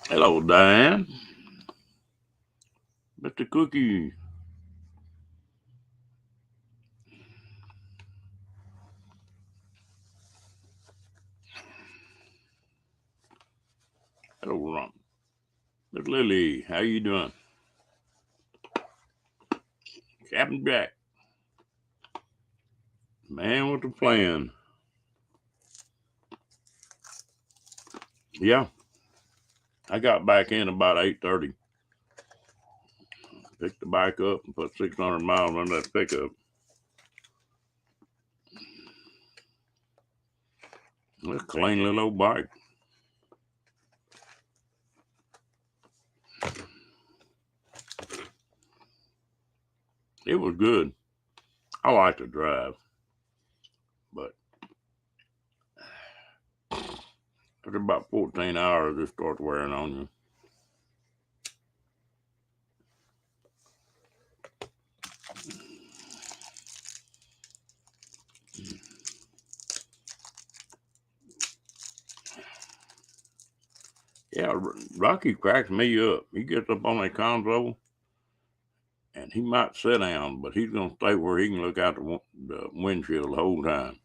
Hello, Diane. Mr. Cookie. Hello, Ron. Miss Lily, how you doing? Captain Jack. Man with the plan. Yeah, I got back in about 8:30. Picked the bike up and put 600 miles on that pickup. It's a clean little old bike. It was good. I like to drive, but after about 14 hours, it starts wearing on you. Yeah, Rocky cracks me up. He gets up on that console and he might sit down, but he's going to stay where he can look out the windshield the whole time.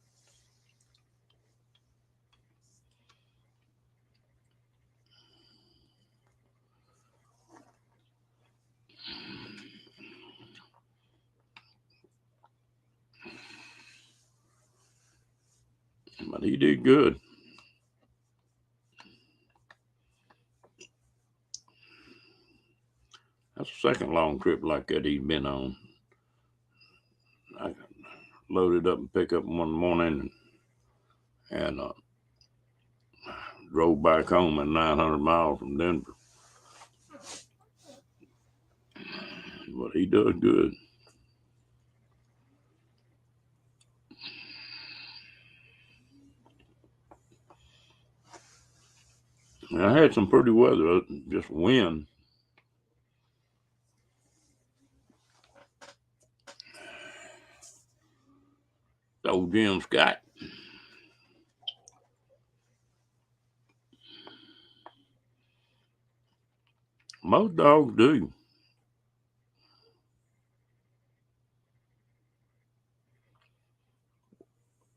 But he did good. That's the second long trip like that he's been on. I loaded up and picked up one morning and drove back home at 900 miles from Denver. But he does good. And I had some pretty weather, just wind. Old Jim Scott. Most dogs do.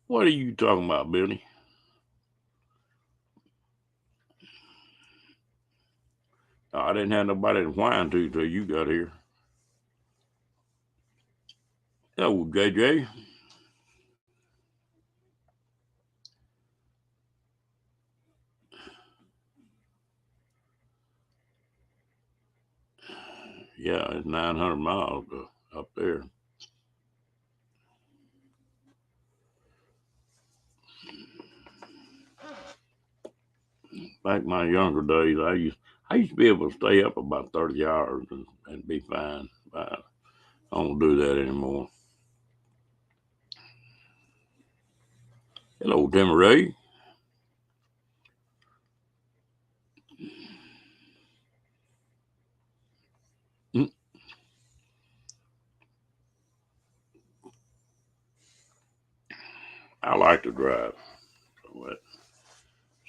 What are you talking about, Billy? I didn't have nobody to whine to till you got here. Oh, JJ. Yeah, it's 900 miles up there. Back in my younger days, I used to be able to stay up about 30 hours and be fine. I don't do that anymore. Hello, Ray. Mm, I like to drive. But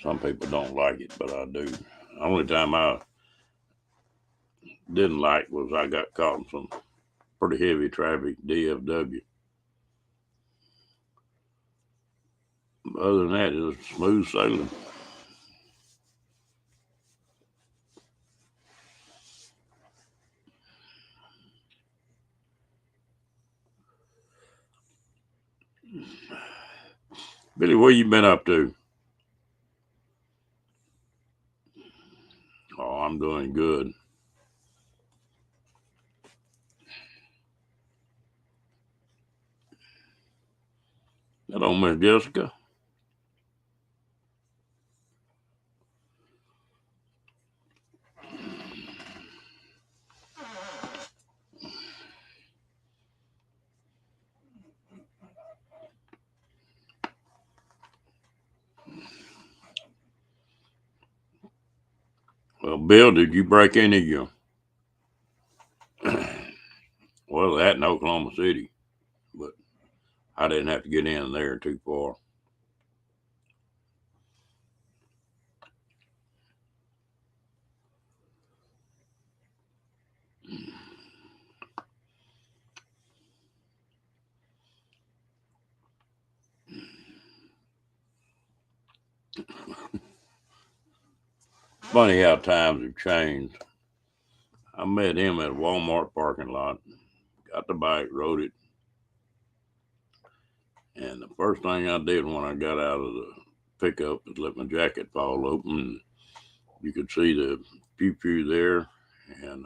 some people don't like it, but I do. The only time I didn't like was I got caught in some pretty heavy traffic, DFW. Other than that, it was smooth sailing. Billy, what you been up to? Oh, I'm doing good. Hello, Miss Jessica. Well, Bill, did you break any of your well, that in Oklahoma City, but I didn't have to get in there too far. Funny how times have changed. I met him at a Walmart parking lot, got the bike, rode it, and the first thing I did when I got out of the pickup was let my jacket fall open. And you could see the pew pew there, and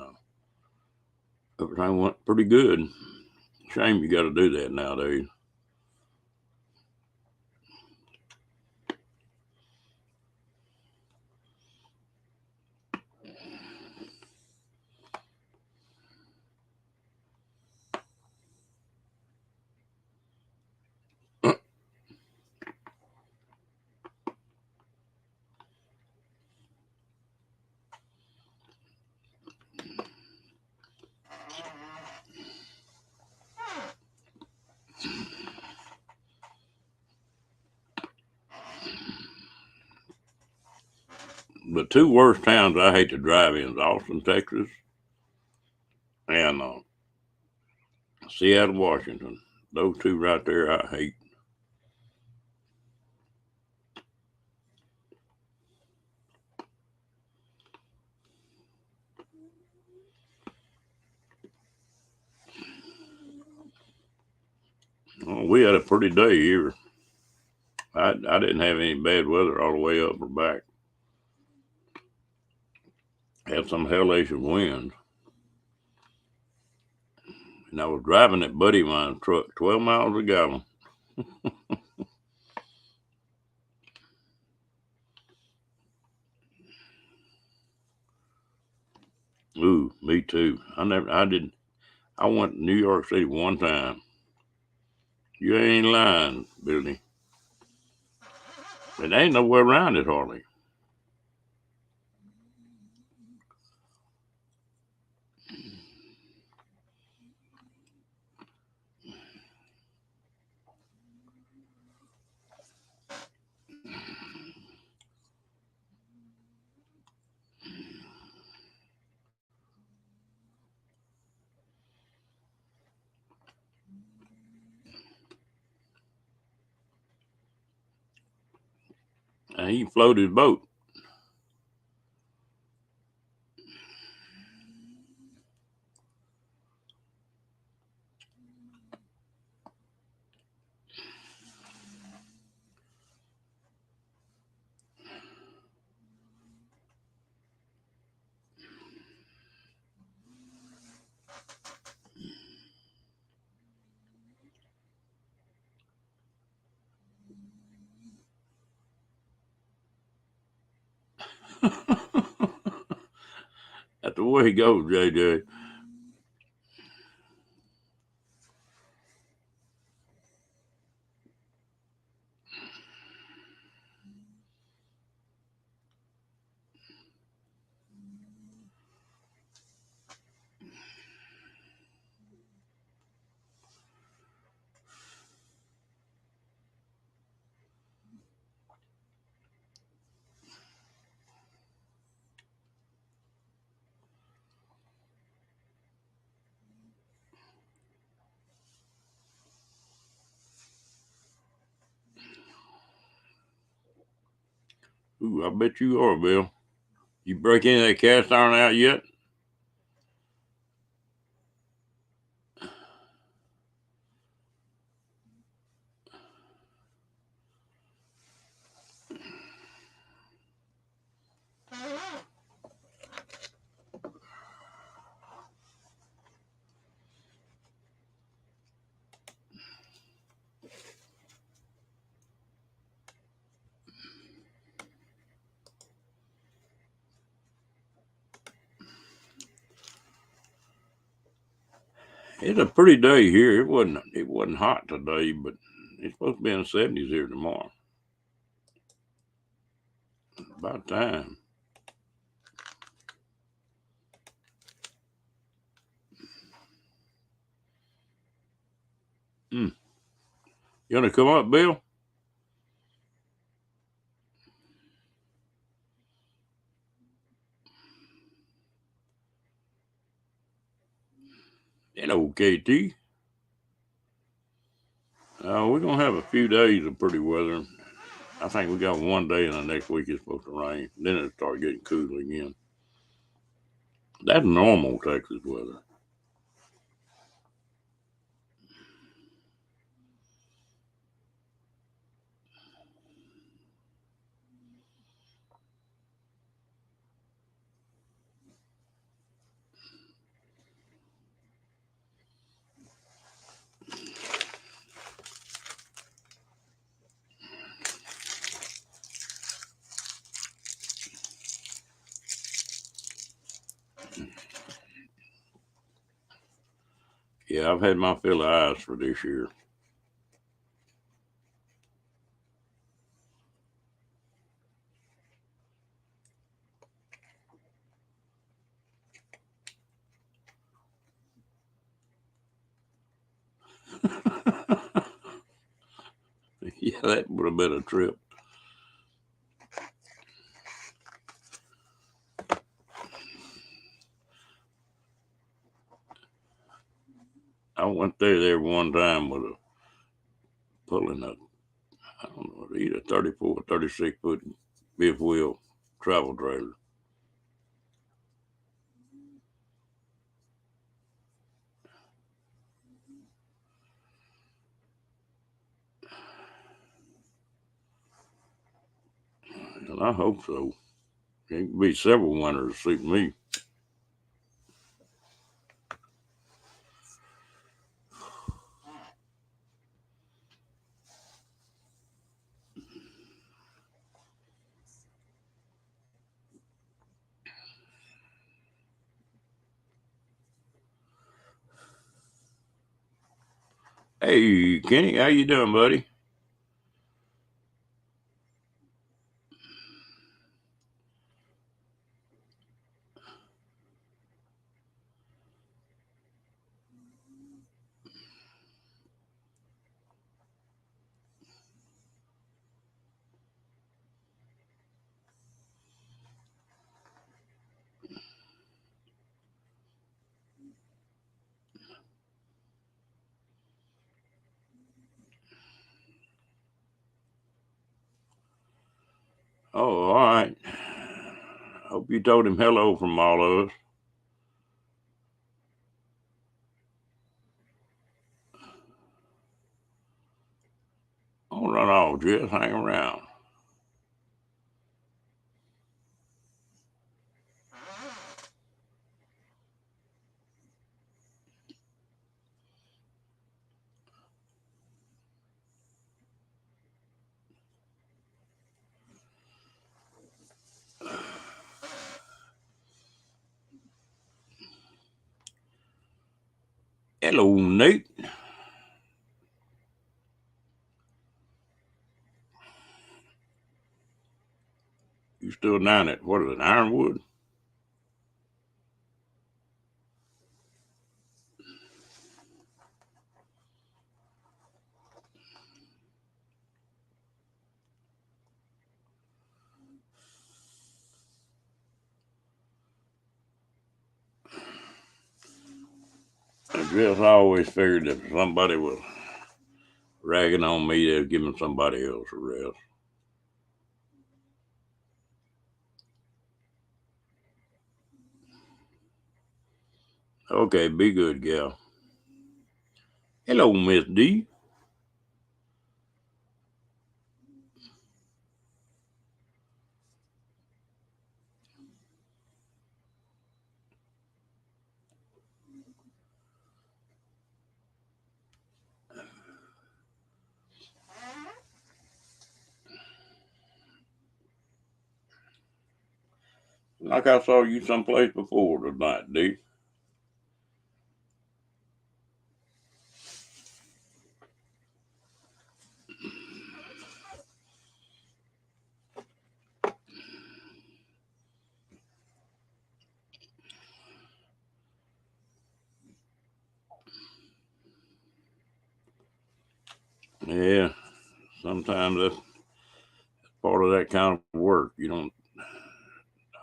everything went pretty good. Shame you got to do that nowadays. The two worst towns I hate to drive in is Austin, Texas, and Seattle, Washington. Those two right there, I hate. Well, we had a pretty day here. I didn't have any bad weather all the way up or back. Had some hellacious winds. And I was driving that buddy of mine's truck 12 miles a gallon. Ooh, me too. I went to New York City one time. You ain't lying, Billy. There ain't nowhere around it hardly. And he floated his boat. That's the way he goes, JJ. Ooh, I bet you are, Bill. You break any of that cast iron out yet? It's a pretty day here. It wasn't hot today, but it's supposed to be in the 70s here tomorrow. About time. Hmm. You want to come up, Bill? Hello, KT. We're going to have a few days of pretty weather. I think we got one day, and the next week it's supposed to rain. Then it start getting cool again. That's normal Texas weather. Yeah, I've had my fill of ice for this year. Yeah, that would have been a trip. I went there one time with pulling a, I don't know, either 34 or 36 foot fifth wheel travel trailer. And I hope so. It could be several winters to suit me. Hey, Kenny, how you doing, buddy? Oh, all right. Hope you told him hello from all of us. Don't run off, just hang around. Hello, Nate. You still down at, what is it, Ironwood? I guess I always figured if somebody was ragging on me, they'd give somebody else a rest. Okay, be good, gal. Hello, Miss D. Like I saw you someplace before tonight, D. Yeah, sometimes that's part of that kind of work. You don't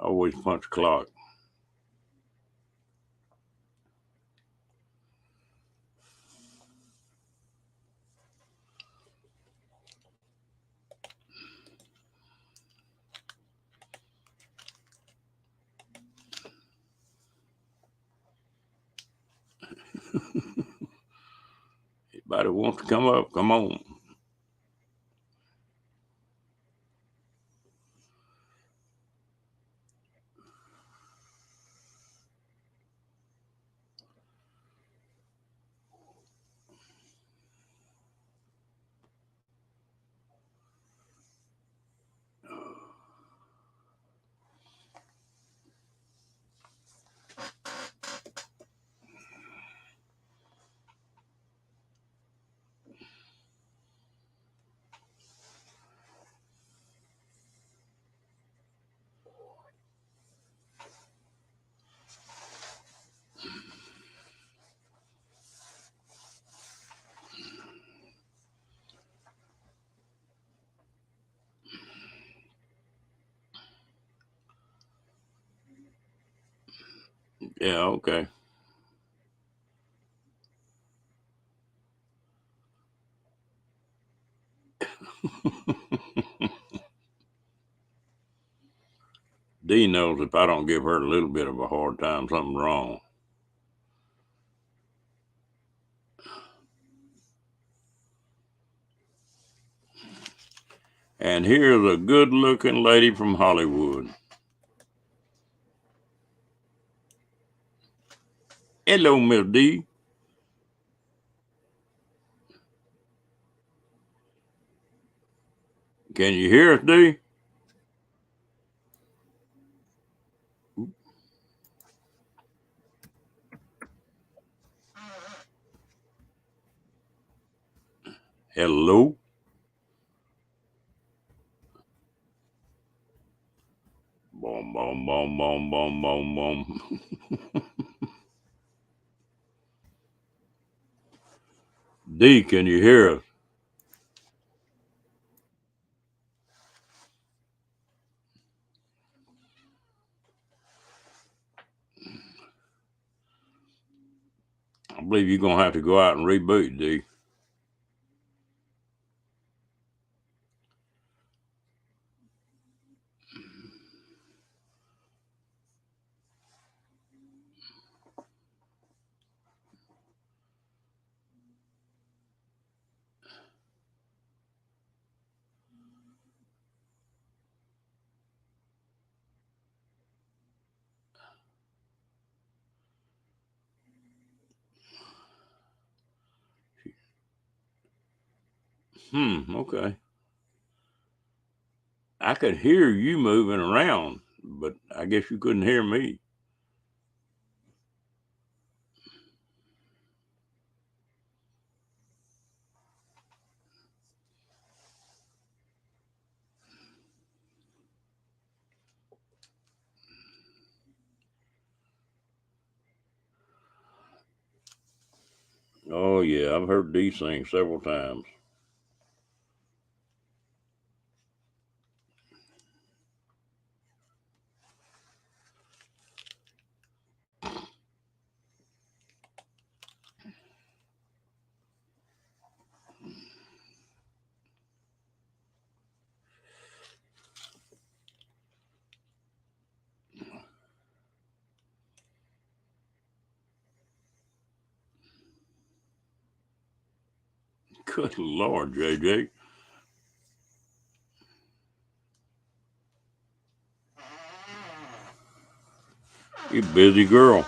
always punch clock. Anybody wants to come up, come on. Yeah, okay. Dee knows if I don't give her a little bit of a hard time, something's wrong. And here's a good looking lady from Hollywood. Hello, Miss D. Can you hear us, D? Hello? Boom, boom, boom, boom, boom, boom, boom. D, can you hear us? I believe you're going to have to go out and reboot, D. Okay. I could hear you moving around, but I guess you couldn't hear me. Oh, yeah, I've heard D sing several times. Good Lord, JJ. You busy girl.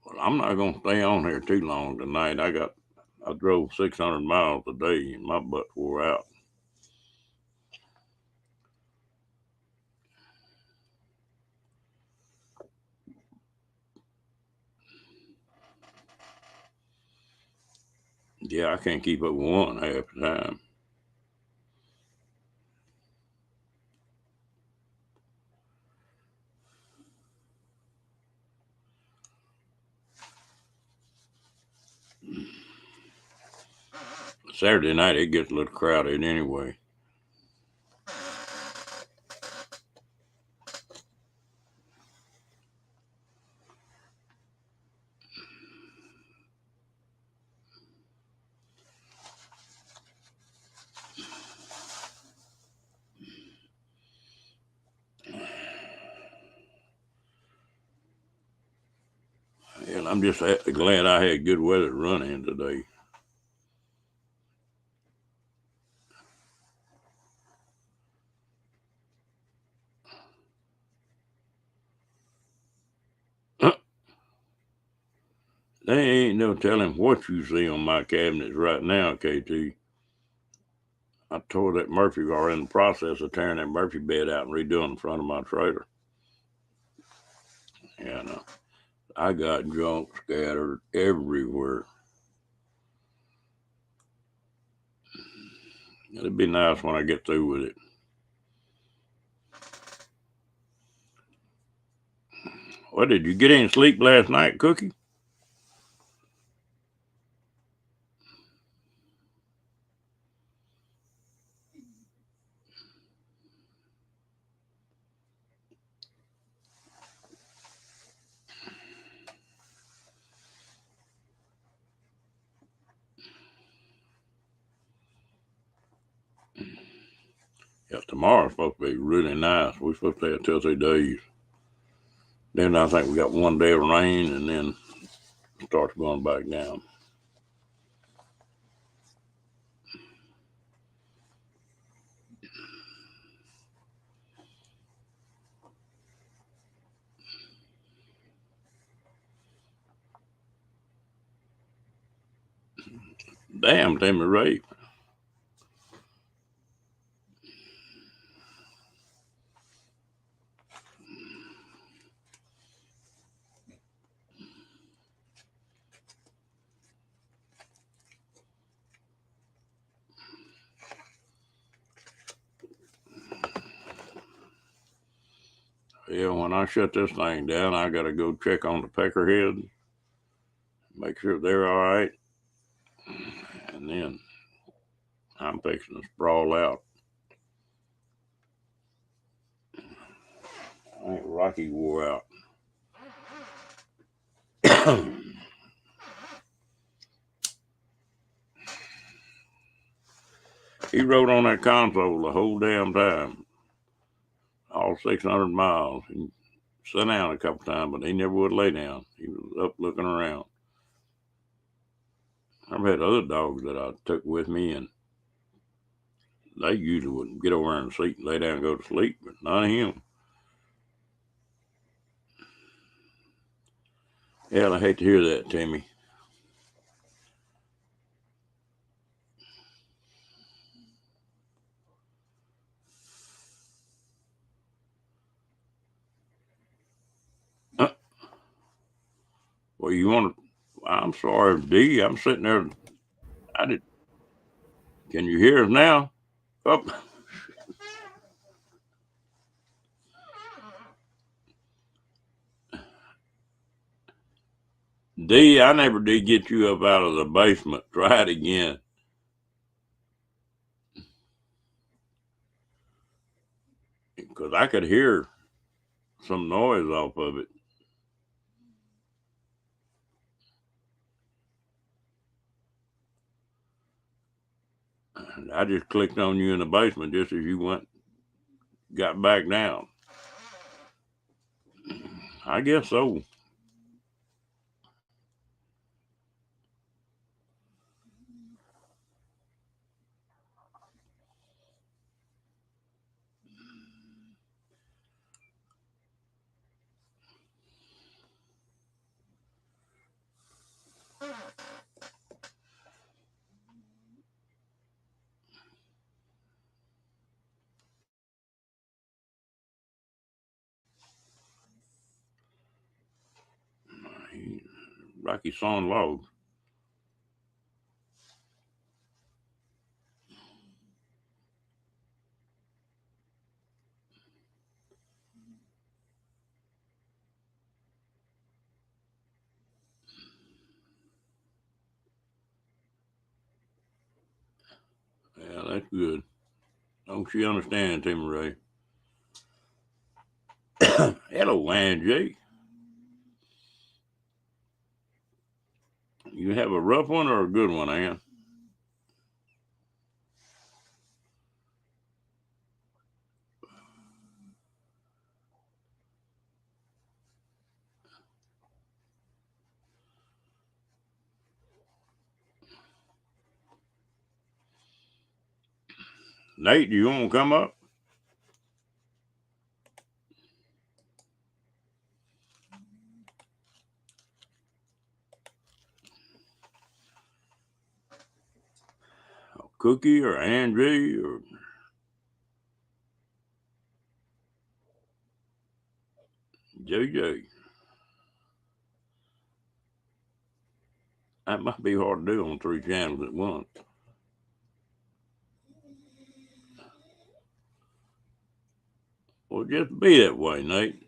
Well, I'm not going to stay on here too long tonight. I drove 600 miles a day and my butt wore out. Yeah, I can't keep up with one half the time. Saturday night it gets a little crowded anyway. And I'm just glad I had good weather to run in today. They ain't no telling what you see on my cabinets right now, KT. I tore that Murphy, or in the process of tearing that Murphy bed out and redoing the front of my trailer. And I got junk scattered everywhere. It'd be nice when I get through with it. Well, did you get any sleep last night, Cookie? Yeah, tomorrow's supposed to be really nice. We're supposed to have 2 or 3 days. Then I think we got 1 day of rain, and then it starts going back down. Damn, Timmy Ray. Yeah, when I shut this thing down, I got to go check on the peckerhead, make sure they're all right, and then I'm fixing to sprawl out. I think Rocky wore out. He rode on that console the whole damn time, all 600 miles. He sat down a couple times, but he never would lay down. He was up looking around. I've had other dogs that I took with me, and they usually wouldn't get over in the seat and lay down and go to sleep, but none of him. Hell, I hate to hear that, Timmy. Uh, well, you want to? I'm sorry, D. I'm sitting there. I did. Can you hear us now? Oh, D. I never did get you up out of the basement. Try it again. Because I could hear some noise off of it. And I just clicked on you in the basement just as you got back down. I guess so. Like he's sawing logs. That's good. Don't she understand, Timmy Ray? Hello, Angie. You have a rough one or a good one, Ann? Nate, do you want to come up? Cookie or Angie or JJ? That might be hard to do on 3 channels at once. Well, just be that way, Nate.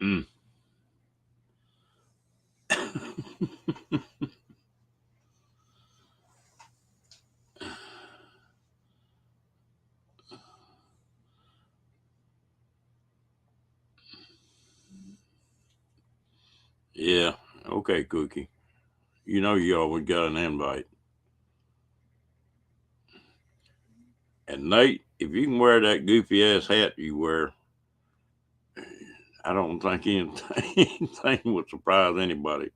Mm. Yeah. Okay, Cookie. You know you always got an invite. And Nate, if you can wear that goofy ass hat you wear, I don't think anything would surprise anybody.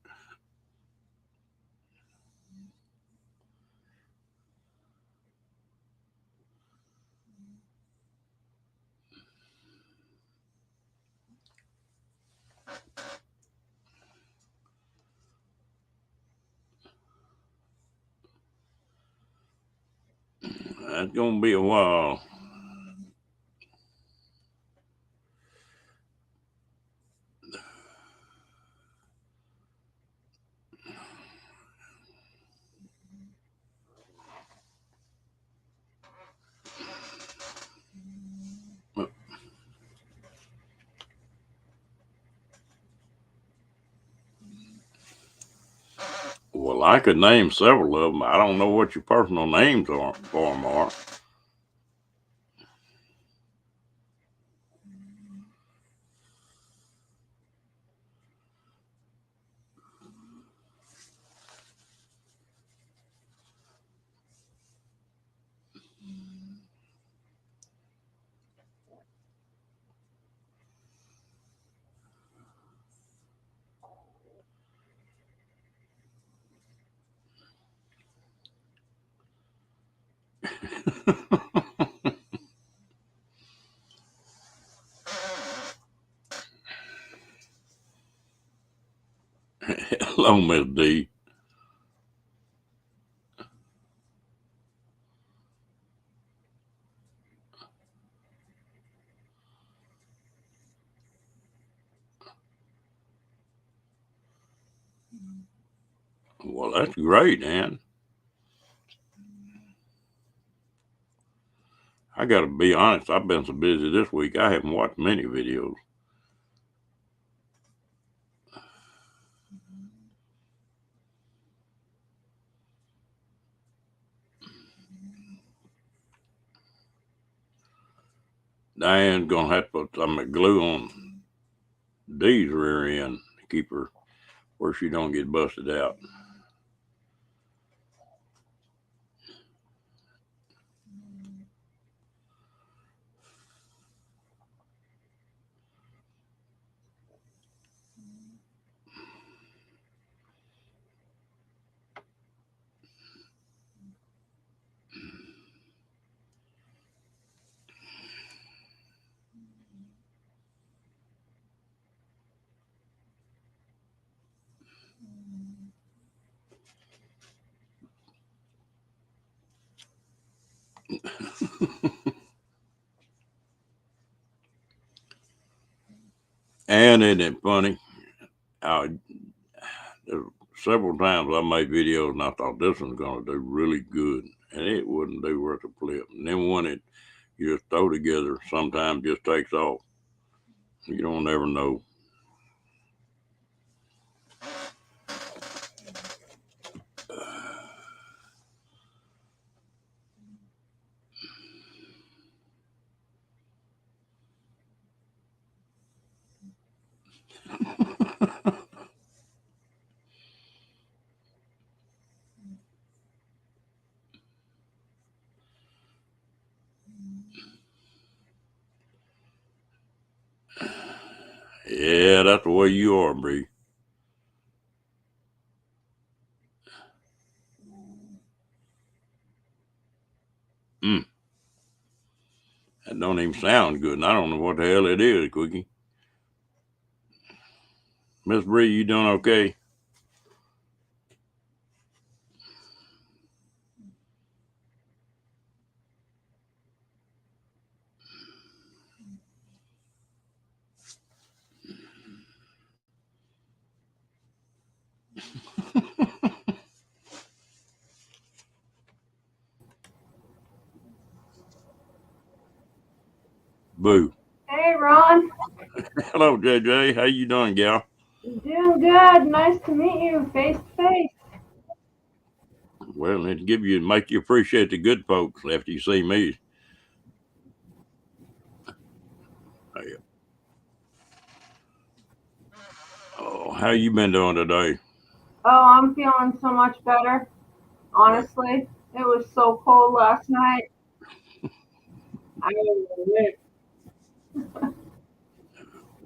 That's gonna be a while. Well, I could name several of them. I don't know what your personal names are for them are. Hello, Miss D. Well, that's great, Ann. I got to be honest. I've been so busy this week. I haven't watched many videos. Diane's gonna have to put some glue on Dee's rear end to keep her where she don't get busted out. And isn't it funny? I, there were several times I made videos and I thought this one's going to do really good, and it wouldn't do worth a flip. And then one it you just throw together sometimes just takes off. You don't ever know. Yeah, that's the way you are, Bree. Mm, that don't even sound good, and I don't know what the hell it is, Quickie. Miss Bree, you doing okay? Boo. Hey, Ron. Hello, JJ. How you doing, gal? Doing good. Nice to meet you face to face. Well, it make you appreciate the good folks after you see me. Hey, oh, how you been doing today? Oh, I'm feeling so much better. Well, Honestly, it was so cold last night. I was awake.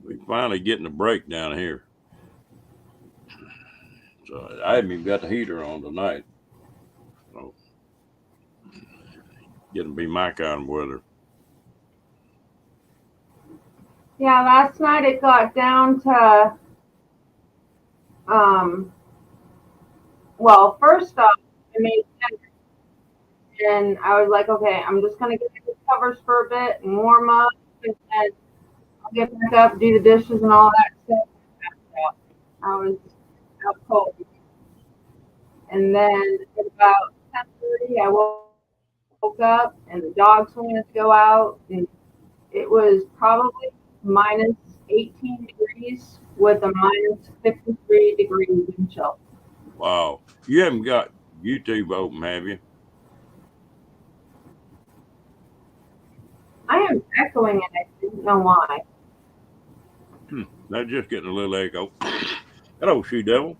we finally getting a break down here. So I haven't even got the heater on tonight. So getting to be my kind of weather. Yeah, last night it got down to, um, well, first off, I made dinner and I was like, okay, I'm just gonna get the covers for a bit and warm up, and then I'll get back up, do the dishes and all that stuff. I was out cold, and then at about 10:30, I woke up and the dogs wanted to go out, and it was probably minus 18 degrees with a minus 53-degree wind chill. Wow. You haven't got YouTube open, have you? I am echoing it. I didn't know why. They're just getting a little echo. Hello, She Devil.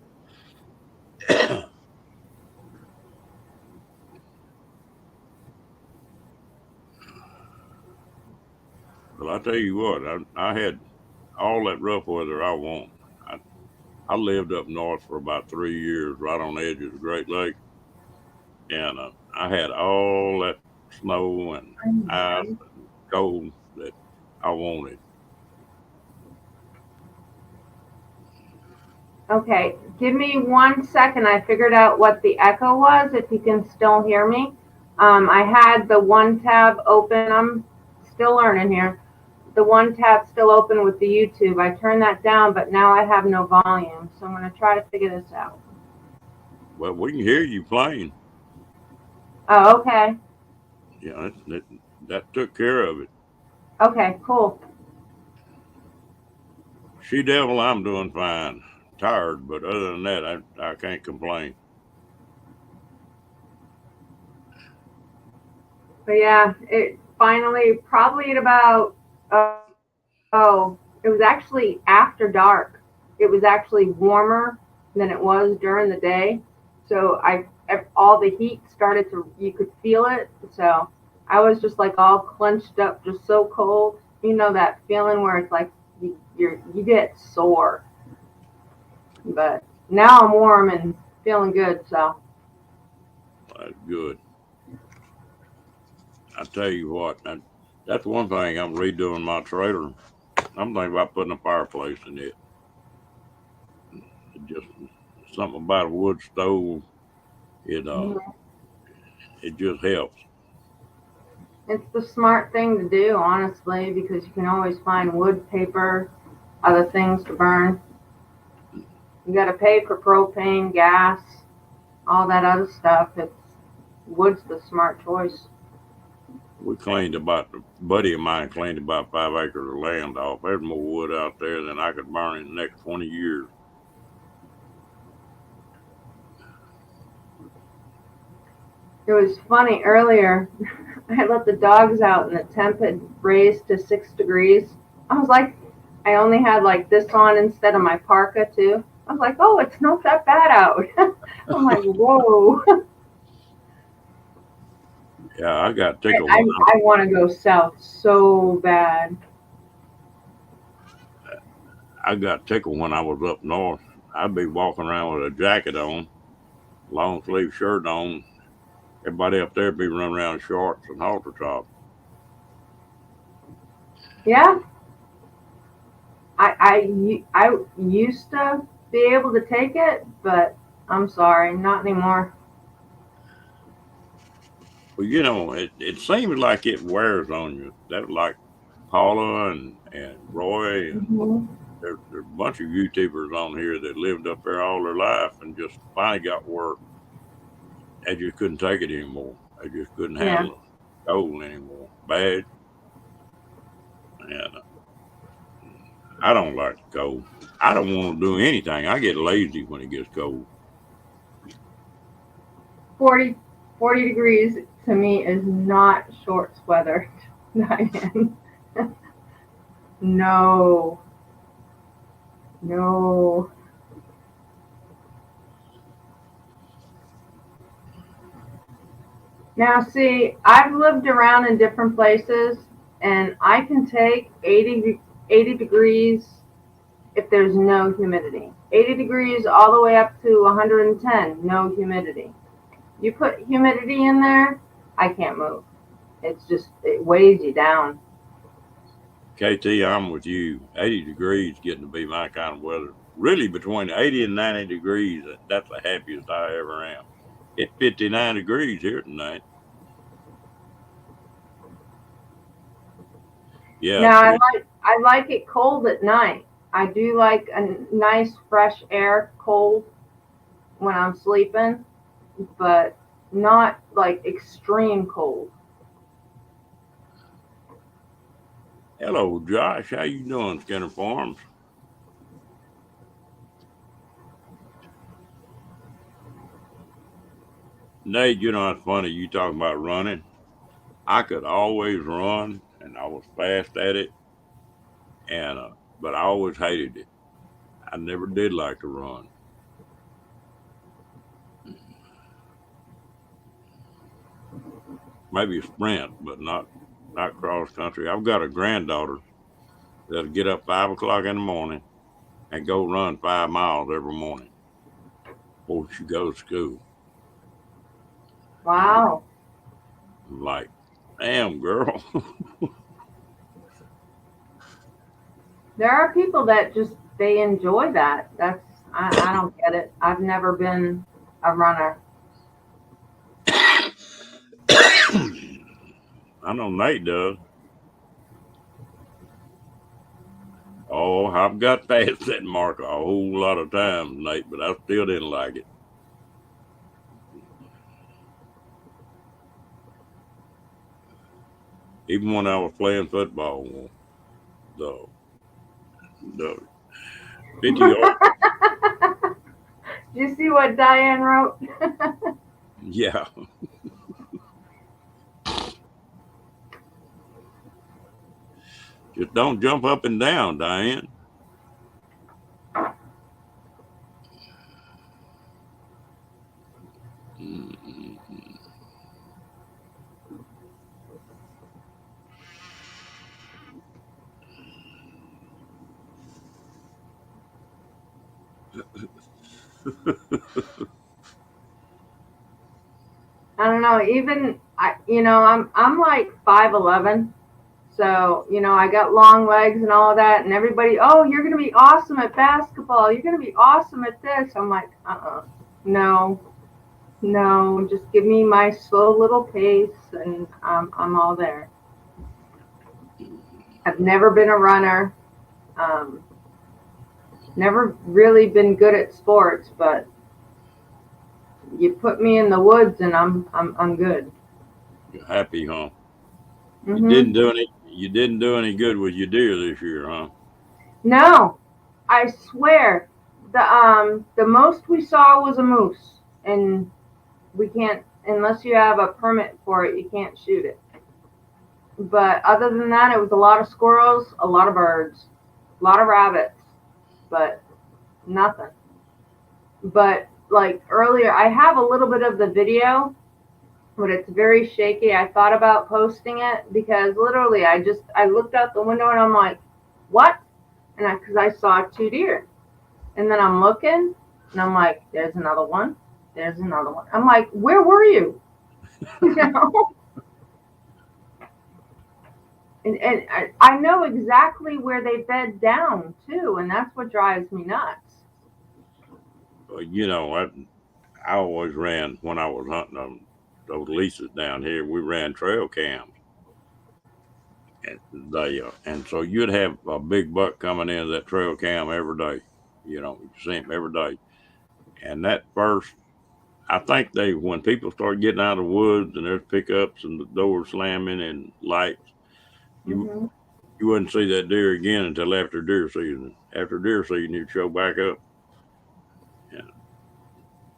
Well, I tell you what, I had all that rough weather I want. I, I lived up north for about 3 years, right on the edge of the Great Lake, and I had all that snow and ice and cold that I wanted. Okay, give me 1 second. I figured out what the echo was, if you can still hear me. I had the one tab open. I'm still learning here. The one tab still open with the YouTube. I turned that down, but now I have no volume. So I'm going to try to figure this out. Well, we can hear you playing. Oh, okay. Yeah, that took care of it. Okay, cool. She Devil, I'm doing fine. Tired, but other than that, I can't complain. But yeah, it finally, probably at about, oh, it was actually after dark. It was actually warmer than it was during the day. So all the heat started to, you could feel it. So I was just like all clenched up, just so cold. You know that feeling where it's like you get sore. But now I'm warm and feeling good. So That's good. I tell you what, that's one thing I'm redoing my trailer. I'm thinking about putting a fireplace in it. It just something about a wood stove. It mhm. it just helps. It's the smart thing to do, honestly, because you can always find wood, paper, other things to burn. You got to pay for propane, gas, all that other stuff. It's wood's the smart choice. We cleaned about, a buddy of mine cleaned about 5 acres of land off. There's more wood out there than I could burn in the next 20 years. It was funny earlier. I let the dogs out and the temp had raised to 6 degrees. I was like, I only had like this on instead of my parka too. I was like, oh, it's not that bad out. I'm like, whoa. Yeah, I got tickled I, when I want to go south so bad. I got tickled when I was up north. I'd be walking around with a jacket on, long sleeve shirt on. Everybody up there be running around in shorts and halter top. Yeah, I used to be able to take it, but I'm sorry, not anymore. Well, it seems like it wears on you. That like Paula and Roy and Hmm. there's a bunch of YouTubers on here that lived up there all their life and just finally got work. They just couldn't take it anymore. They just couldn't Yeah. handle the cold anymore. Bad. And I don't like the cold. I don't want to do anything. I get lazy when it gets cold. 40, 40 degrees to me is not shorts weather, Diane. No, no. Now, see, I've lived around in different places, and I can take 80 degrees if there's no humidity. 80 degrees all the way up to 110, no humidity. You put humidity in there, I can't move. It's just, it weighs you down. KT, I'm with you. 80 degrees getting to be my kind of weather. Really, between 80 and 90 degrees, that's the happiest I ever am. It's 59 degrees here tonight. Yeah, Now, it's been. I like it cold at night. I do like a nice fresh air cold when I'm sleeping, but not like extreme cold. Hello, Josh. How you doing, Skinner Farms? Nate, it's funny you talking about running. I could always run, and I was fast at it, and but I always hated it. I never did like to run. Maybe a sprint, but not cross country. I've got a granddaughter that'll get up 5 o'clock in the morning and go run 5 miles every morning before she goes to school. I'm Wow. like, damn, girl. There are people that just, they enjoy that. I don't get it. I've never been a runner. I know Nate does. Oh, I've got past that mark a whole lot of times, Nate, but I still didn't like it. Even when I was playing football, the the 50 yard, Did you see what Diane wrote? yeah, just don't jump up and down, Diane. Mm-mm. I don't know. Even I'm like 5'11", so I got long legs and all of that. And everybody, oh, you're gonna be awesome at basketball. You're gonna be awesome at this. I'm like, no. No, just give me my slow little pace, and I'm all there. I've never been a runner. Um, never really been good at sports, but you put me in the woods, and I'm good. You're happy, huh? You Mhm. didn't do any. You didn't do any good with your deer this year, huh? No, I swear, the most we saw was a moose, and we can't unless you have a permit for it. You can't shoot it. But other than that, it was a lot of squirrels, a lot of birds, a lot of rabbits, but nothing. But like earlier, I have a little bit of the video, but it's very shaky. I thought about posting it because literally I looked out the window and I'm like, what? And because I saw two deer, and then I'm looking and I'm like, there's another one, there's another one. I'm like, where were you? You know? And I know exactly where they bed down too, and that's what drives me nuts. Well, I always ran when I was hunting those leases down here. We ran trail cams, and so you'd have a big buck coming into that trail cam every day. You see him every day. And that first, I think when people start getting out of the woods and there's pickups and the doors slamming and lights, you Hmm. you wouldn't see that deer again until after deer season. After deer season, you'd show back up. And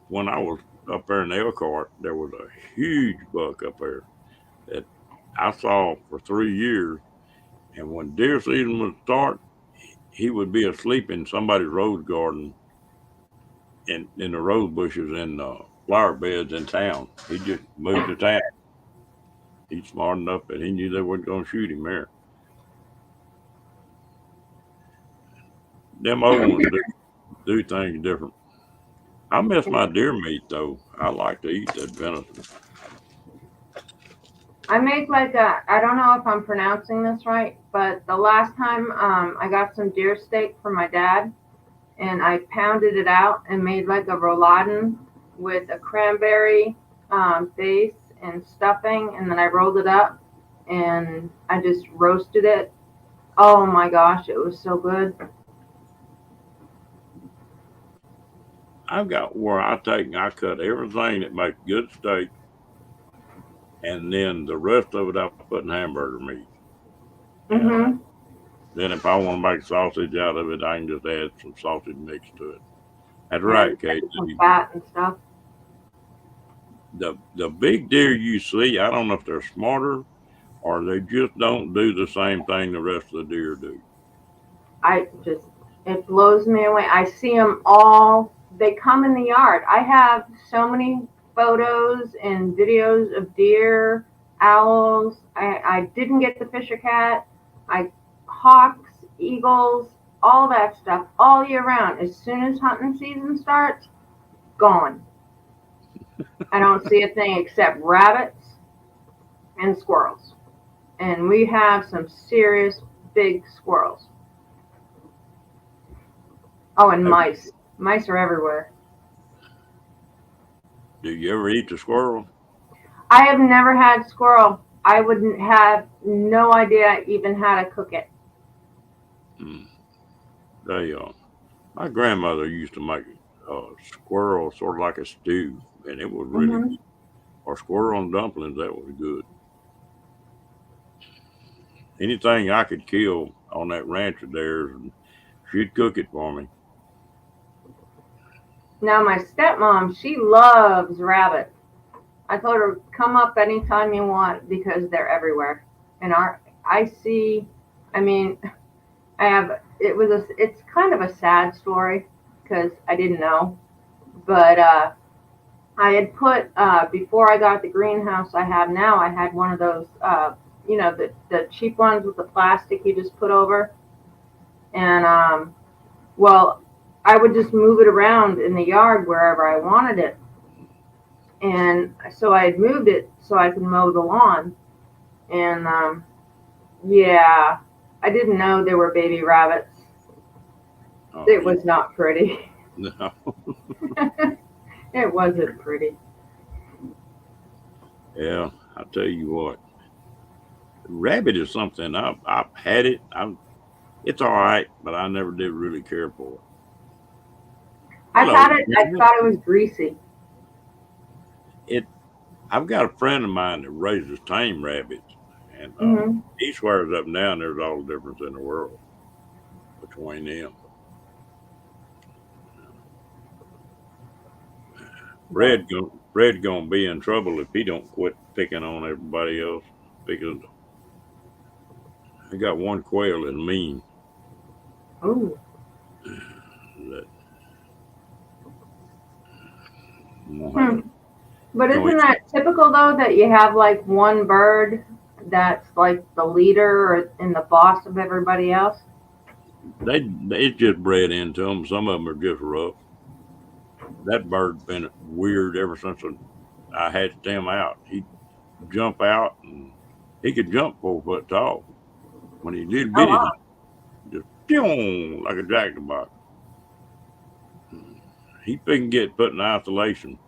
when I was up there in Elkhart, there was a huge buck up there that I saw for 3 years. And when deer season would start, he would be asleep in somebody's rose garden in the rose bushes and flower beds in town. He just moved to town. He's smart enough that he knew they weren't going to shoot him there. Them old ones do things different. I miss my deer meat though. I like to eat that venison. I make like I don't know if I'm pronouncing this right, but the last time I got some deer steak for my dad, and I pounded it out and made like a rouladen with a cranberry base and stuffing, and then I rolled it up and I just roasted it. Oh my gosh, it was so good. I've got where I cut everything that makes good steak, and then the rest of it I put in hamburger meat. And Hmm. then if I want to make sausage out of it, I can just add some sausage mix to it. That's And right, Kate. some fat and stuff. The big deer you see, I don't know if they're smarter or they just don't do the same thing the rest of the deer do. I just, it blows me away. I see them all. They come in the yard. I have so many photos and videos of deer, owls. I didn't get the Fisher cat. I hawks, eagles, all that stuff all year round. As soon as hunting season starts, gone. I don't see a thing except rabbits and squirrels. And we have some serious big squirrels. Oh, and Have, mice. Mice are everywhere. do you ever eat the squirrel? I have never had squirrel. I wouldn't have no idea even how to cook it. Mm, they My grandmother used to make squirrel sort of like a stew, and it was really Hmm. good. Or squirrel and dumplings, that was good. Anything I could kill on that ranch of theirs, she'd cook it for me. Now my stepmom, she loves rabbits. I told her come up anytime you want because they're everywhere. And I see, I mean, I have it's kind of a sad story because I didn't know, but I had put before I got the greenhouse I have now. I had one of those, the cheap ones with the plastic you just put over, and well, I would just move it around in the yard wherever I wanted it, and so I had moved it so I could mow the lawn, and yeah, I didn't know there were baby rabbits. Oh, It was not pretty. no. It wasn't pretty. Yeah, I tell you what, rabbit is something I've had it. It's all right, but I never did really care for it. I've Hello, had it. I Janet. thought it was greasy. It. I've got a friend of mine that raises tame rabbits, and Hmm. he swears up and down there's all the difference in the world between them. But Fred gonna be in trouble if he don't quit picking on everybody else. Because I got one quail that's mean. ooh. That won't have Hmm. a But no. isn't that typical though that you have like one bird that's like the leader or and the boss of everybody else? They just bred into them. Some of them are just rough. That bird's been weird ever since I hatched him out. He'd jump out and he could jump 4 foot tall. When he did Oh bitty wow. thing, just pew, like a jack in the box. He can get put in isolation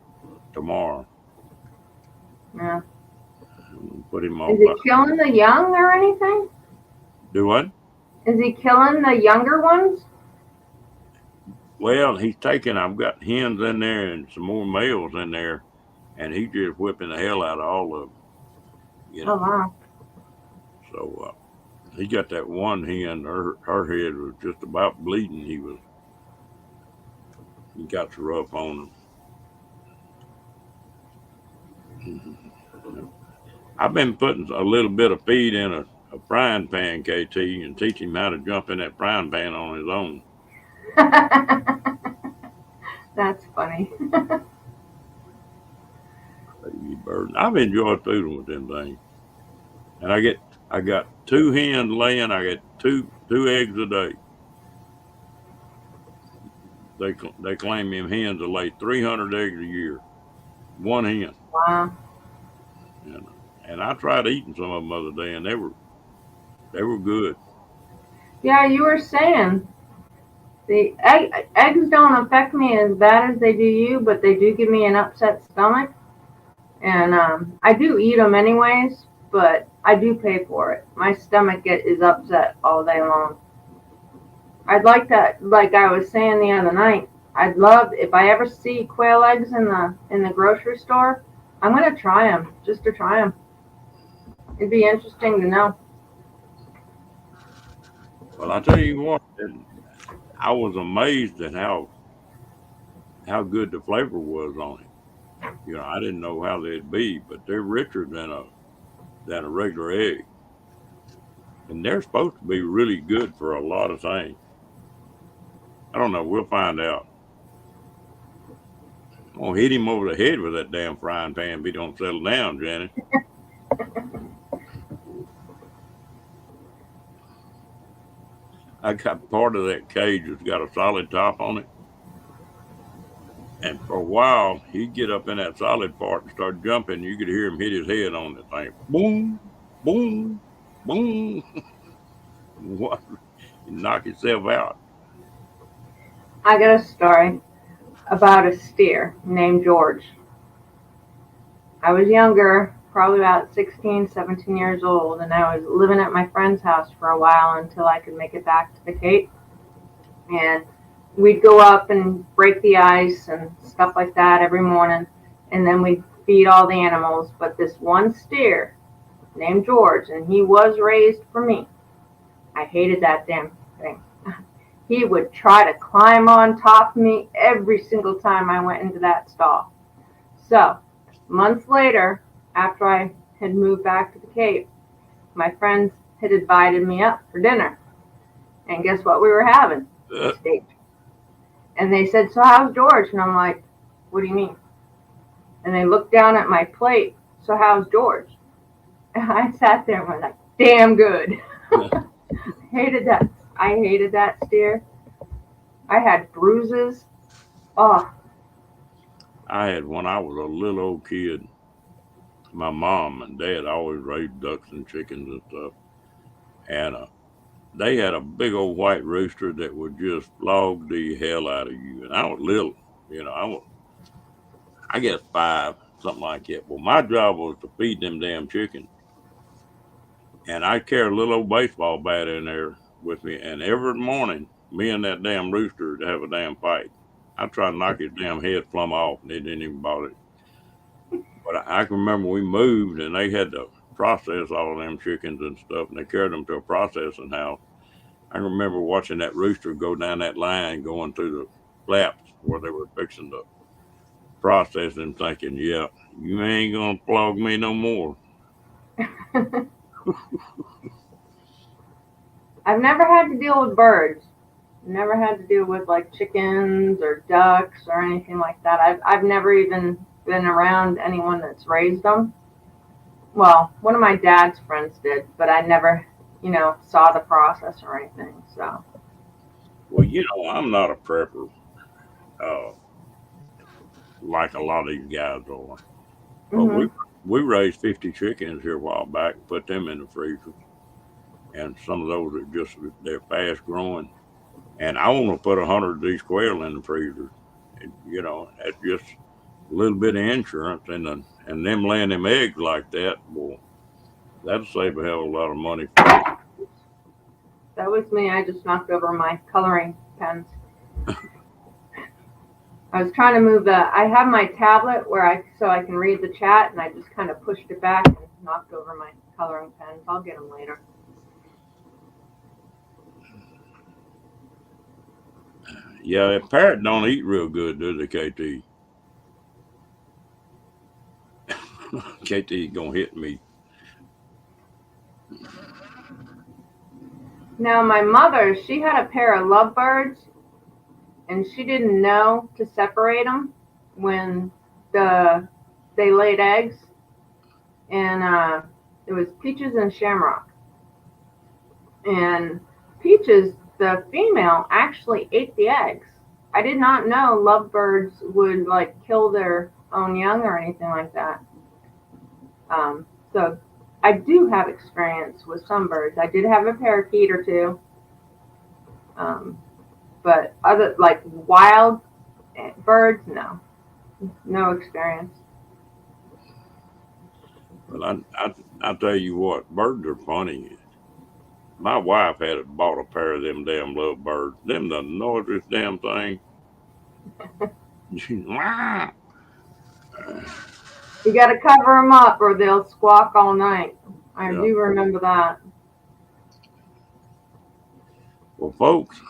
tomorrow. Yeah. Put him Is on he by. killing the young or anything? Do what? Is he killing the younger ones? Well, he's taking. I've got hens in there and some more males in there, and he's just whipping the hell out of all of them. You Oh know. wow. So he got that one hen. Her head was just about bleeding. He got so rough on him. I've been putting a little bit of feed in a frying pan, KT, and teach him how to jump in that frying pan on his own. That's funny. Baby bird. I've enjoyed fooding with them things, and I got 2 hens laying. I get two eggs a day. They claim them hens will lay 300 eggs a year. One hen, Wow. and and I tried eating some of them the other day, and they were good. Yeah, you were saying eggs don't affect me as bad as they do you, but they do give me an upset stomach. And I do eat them anyways, but I do pay for it. My is upset all day long. I'd like that, like I was saying the other night. I'd love if I ever see quail eggs in the grocery store. I'm gonna try them just to try them. It'd be interesting to know. Well, I tell you what, I was amazed at how good the flavor was on it. I didn't know how they'd be, but they're richer than a regular egg, and they're supposed to be really good for a lot of things. I don't know. We'll find out. I'm gonna hit him over the head with that damn frying pan if he don't settle down, Janet. I got part of that cage that's got a solid top on it, and for a while he'd get up in that solid part and start jumping. You could hear him hit his head on the thing. Boom, boom, boom. What? He'd knock himself out. I got a story about a steer named George. I was younger, probably about 16, 17 years old, and I was living at my friend's house for a while until I could make it back to the Cape. And we'd go up and break the ice and stuff like that every morning, and then we'd feed all the animals. But this one steer named George, and he was raised for me. I hated that damn thing. He would try to climb on top of me every single time I went into that stall. So, months later, after I had moved back to the Cape, my friends had invited me up for dinner. And guess what we were having? Uh, Steak. And they said, "So how's George?" And I'm like, "What do you mean?" And they looked down at my plate. "So how's George?" And I sat there and was like, "Damn good." hated that. I hated that steer. I had bruises. Oh, I had when I was a little old kid. My mom and dad always raised ducks and chickens and stuff, and they had a big old white rooster that would just flog the hell out of you. And I was little, I guess 5, something like that. Well, my job was to feed them damn chickens. And I carried a little old baseball bat in there with me. And every morning, me and that damn rooster would have a damn fight. I tried to knock his damn head plumb off, and they didn't even bother. But I can remember we moved, and they had to process all of them chickens and stuff, and they carried them to a processing house. I remember watching that rooster go down that line, going through the flaps where they were fixing to process them, thinking, "Yeah, you ain't gonna flog me no more." I've never had to deal with birds. Never had to deal with like chickens or ducks or anything like that. I've never even been around anyone that's raised them. Well, one of my dad's friends did, but I never, saw the process or anything. So. Well, I'm not a prepper, uh, like a lot of these guys are. But Mhm. we raised 50 chickens here a while back and put them in the freezer. And some of those are they're fast growing. And I want to put 100 of these quail in the freezer. And, that's just a little bit of insurance. And them laying them eggs like that, well, that'll save a hell of a lot of money for us. That was me. I just knocked over my coloring pens. I was trying to move I have my tablet so I can read the chat, and I just kind of pushed it back and knocked over my coloring pens. I'll get them later. Yeah, parrot don't eat real good, do they, KT? KT gonna hit me. Now, my mother, she had a pair of lovebirds, and she didn't know to separate them when they laid eggs, and it was Peaches and Shamrock. And Peaches, the female, actually ate the eggs. I did not know lovebirds would like kill their own young or anything like that. So I do have experience with some birds. I did have a parakeet or two, but other like wild birds, no experience. But I tell you what, birds are funny. My wife had bought a pair of them damn love birds. Them the noisiest damn thing. Wah! You got to cover them up, or they'll squawk all night. I Yeah. do remember that. Well, folks,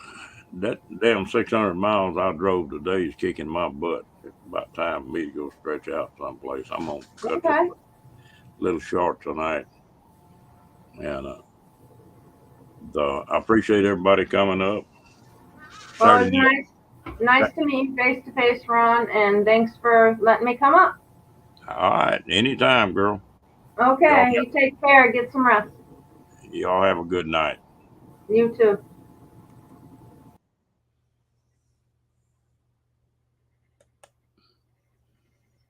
that damn 600 miles I drove today is kicking my butt. It's about time for me to go stretch out someplace. I'm gonna cut this Okay. little short tonight, and I appreciate everybody coming up. Well, it Saturday was nice to meet you face to face, Ron, and thanks for letting me come up. All right, anytime, girl. Okay, you take care. Get some rest. Y'all have a good night. You too.